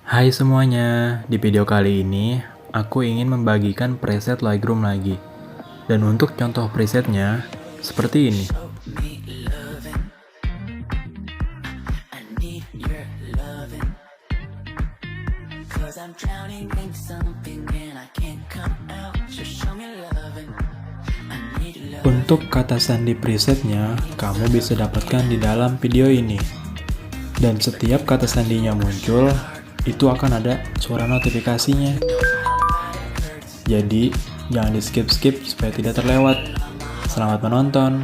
Hai semuanya, di video kali ini aku ingin membagikan preset Lightroom lagi. Dan untuk contoh presetnya, seperti ini. Untuk kata sandi presetnya, kamu bisa dapatkan di dalam video ini. Dan setiap kata sandinya muncul, itu akan ada suara notifikasinya. Jadi, jangan di skip-skip supaya tidak terlewat. Selamat menonton!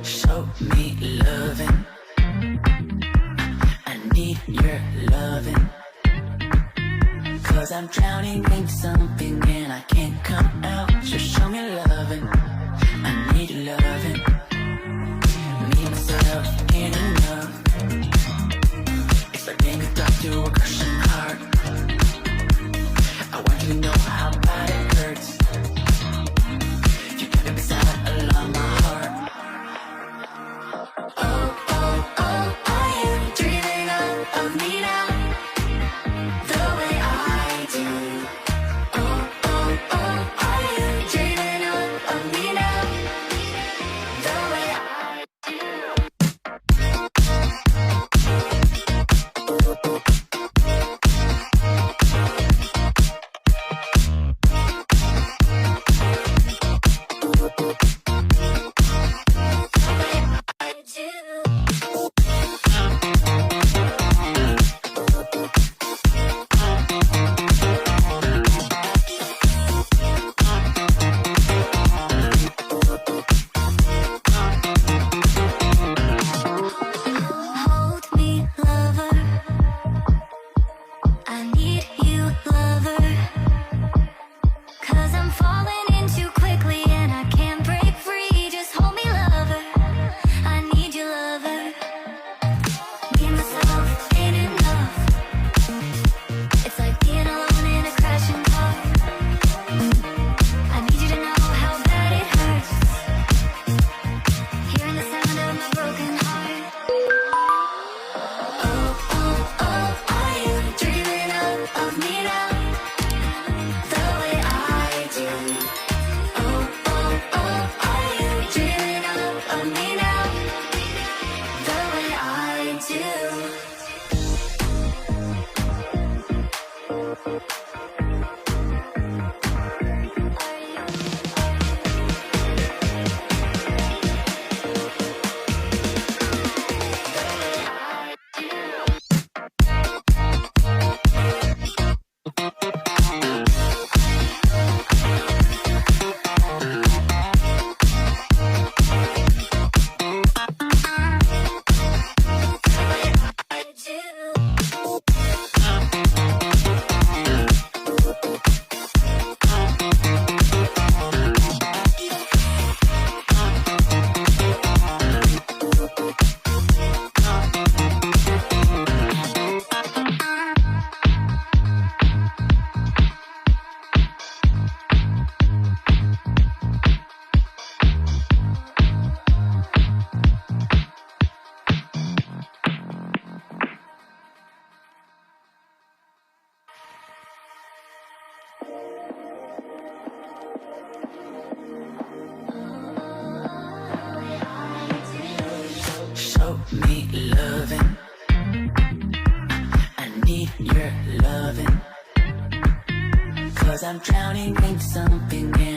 Show me loving. I need your loving. 'Cause I'm drowning in something and I can't come out. So show me loving. I need your loving. Me, myself, ain't enough. It's like being a doctor to a crushing heart. I want you to know how bad it hurts. You got me beside along my heart. I I'm drowning in something and